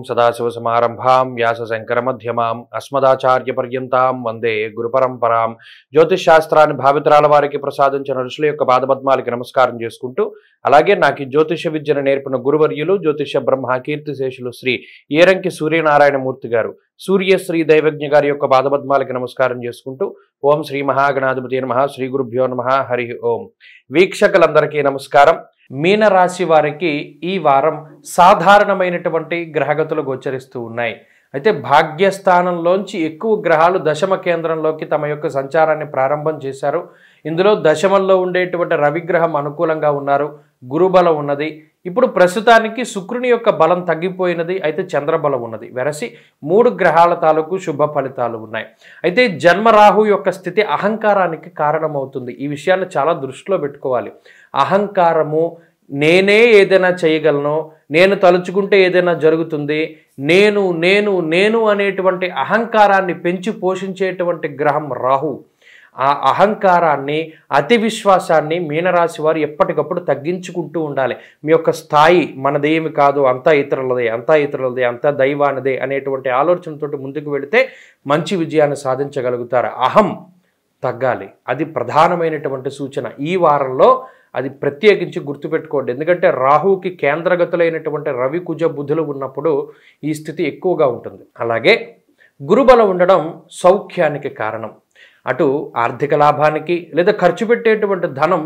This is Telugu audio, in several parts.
సదాశివసమారంభాం వ్యాసశంకరమధ్యమాం అస్మదాచార్యపర్యంతాం వందే గురుపరంపరాం. జ్యోతిష్ శాస్త్రాన్ని భావితరాల వారికి ప్రసాదించిన ఋషుల యొక్క పాదపద్మాలకి నమస్కారం చేసుకుంటూ, అలాగే నాకు జ్యోతిష విద్యను నేర్పిన గురువర్యులు జ్యోతిష బ్రహ్మ కీర్తిశేషులు శ్రీ ఏరంకి సూర్యనారాయణమూర్తి గారు, సూర్యశ్రీ దైవజ్ఞ గారి యొక్క పాదపద్మాలకి నమస్కారం చేసుకుంటూ, ఓం శ్రీ మహాగణాధిపతి నమః, శ్రీ గురుభ్యో నమః, హరి ఓం. వీక్షకులందరికీ నమస్కారం. మీనరాశి వారికి ఈ వారం సాధారణమైనటువంటి గ్రహగతులు గోచరిస్తూ ఉన్నాయి. అయితే భాగ్యస్థానంలోంచి ఎక్కువ గ్రహాలు దశమ కేంద్రంలోకి తమ యొక్క సంచారాన్ని ప్రారంభం చేశారు. ఇందులో దశమంలో ఉండేటువంటి రవిగ్రహం అనుకూలంగా ఉన్నారు, గురుబలం ఉన్నది. ఇప్పుడు ప్రస్తుతానికి శుక్రుని యొక్క బలం తగ్గిపోయినది, అయితే చంద్రబలం ఉన్నది. వెరసి 3 గ్రహాల తాలూకు శుభ ఫలితాలు ఉన్నాయి. అయితే జన్మరాహు యొక్క స్థితి అహంకారానికి కారణమవుతుంది. ఈ విషయాన్ని చాలా దృష్టిలో పెట్టుకోవాలి. అహంకారము, నేనే ఏదైనా చేయగలను, నేను తలుచుకుంటే ఏదైనా జరుగుతుంది, నేను నేను నేను అనేటువంటి అహంకారాన్ని పెంచి పోషించేటువంటి గ్రహం రాహు. ఆ అహంకారాన్ని, అతి విశ్వాసాన్ని మీనరాశి వారు ఎప్పటికప్పుడు తగ్గించుకుంటూ ఉండాలి. మీ యొక్క స్థాయి మనదేమి కాదు, అంతా ఇతరులదే, అంతా ఇతరులదే, అంతా దైవానిదే అనేటువంటి ఆలోచనతోటి ముందుకు వెళితే మంచి విజయాన్ని సాధించగలుగుతారు. అహం తగ్గాలి, అది ప్రధానమైనటువంటి సూచన. ఈ వారంలో అది ప్రత్యేకించి గుర్తుపెట్టుకోండి. ఎందుకంటే రాహుకి కేంద్రగతులైనటువంటి రవి కుజ బుధులు ఉన్నప్పుడు ఈ స్థితి ఎక్కువగా ఉంటుంది. అలాగే గురుబలం ఉండడం సౌఖ్యానికి కారణం. అటు ఆర్థిక లాభానికి, లేదా ఖర్చు పెట్టేటువంటి ధనం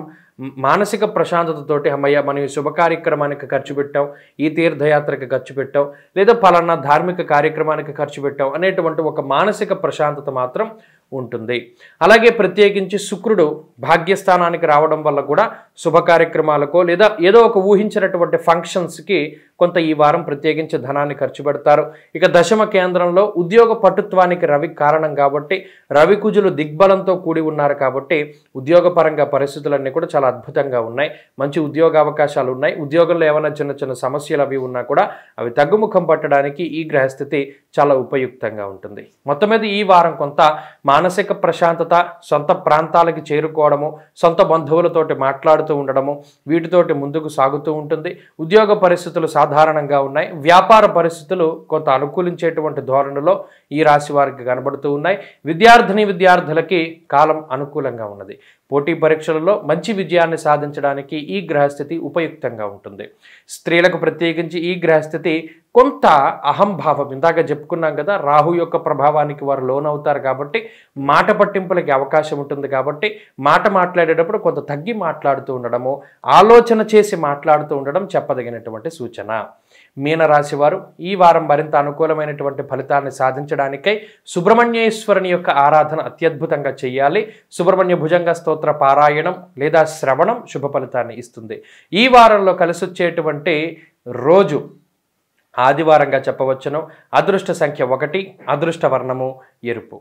మానసిక ప్రశాంతతతోటి, అమ్మయ్య మనం ఈ శుభ కార్యక్రమానికి ఖర్చు పెట్టాం, ఈ తీర్థయాత్రకి ఖర్చు పెట్టాం, లేదా పలానా ధార్మిక కార్యక్రమానికి ఖర్చు పెట్టాం అనేటువంటి ఒక మానసిక ప్రశాంతత మాత్రం ఉంటుంది. అలాగే ప్రత్యేకించి శుక్రుడు భాగ్యస్థానానికి రావడం వల్ల కూడా శుభ కార్యక్రమాలకో లేదా ఏదో ఒక ఊహించినటువంటి ఫంక్షన్స్కి కొంత ఈ వారం ప్రత్యేకించి ధనాన్ని ఖర్చు పెడతారు. ఇక దశమ కేంద్రంలో ఉద్యోగ పటుత్వానికి రవి కారణం కాబట్టి, రవి కుజులు దిగ్బలంతో కూడి ఉన్నారు కాబట్టి ఉద్యోగపరంగా పరిస్థితులన్నీ కూడా చాలా అద్భుతంగా ఉన్నాయి. మంచి ఉద్యోగ అవకాశాలు ఉన్నాయి. ఉద్యోగంలో ఏమైనా చిన్న చిన్న సమస్యలు అవి ఉన్నా కూడా అవి తగ్గుముఖం పట్టడానికి ఈ గ్రహస్థితి చాలా ఉపయుక్తంగా ఉంటుంది. మొత్తం మీద ఈ వారం కొంత మానసిక ప్రశాంతత, సొంత ప్రాంతాలకి చేరుకోవడము, సొంత బంధువులతోటి మాట్లాడుతూ ఉండడము, వీటితోటి ముందుకు సాగుతూ ఉంటుంది. ఉద్యోగ పరిస్థితులు సాధారణంగా ఉన్నాయి. వ్యాపార పరిస్థితులు కొంత అనుకూలించేటువంటి ధోరణిలో ఈ రాశి వారికి కనబడుతూ ఉన్నాయి. విద్యార్థులకి కాలం అనుకూలంగా ఉన్నది. పోటీ పరీక్షలలో మంచి విజయాన్ని సాధించడానికి ఈ గ్రహస్థితి ఉపయుక్తంగా ఉంటుంది. స్త్రీలకు ప్రత్యేకించి ఈ గ్రహస్థితి కొంత అహంభావం, ఇందాక చెప్పుకున్నాం కదా, రాహు యొక్క ప్రభావానికి వారు లోనవుతారు కాబట్టి మాట పట్టింపులకి అవకాశం ఉంటుంది. కాబట్టి మాట మాట్లాడేటప్పుడు కొంత తగ్గి మాట్లాడుతూ ఉండడము, ఆలోచన చేసి మాట్లాడుతూ ఉండడం చెప్పదగినటువంటి సూచన. మీనరాశి వారు ఈ వారం మరింత అనుకూలమైనటువంటి ఫలితాన్ని సాధించడానికై సుబ్రహ్మణ్యేశ్వరుని యొక్క ఆరాధన అత్యద్భుతంగా చేయాలి. సుబ్రహ్మణ్య భుజంగ స్తోత్ర పారాయణం లేదా శ్రవణం శుభ ఫలితాన్ని ఇస్తుంది. ఈ వారంలో కలిసొచ్చేటువంటి రోజు ఆదివారంగా చెప్పవచ్చును. అదృష్ట సంఖ్య 1, అదృష్ట వర్ణము ఎరుపు.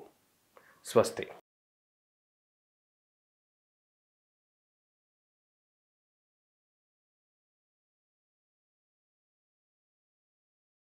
స్వస్తి.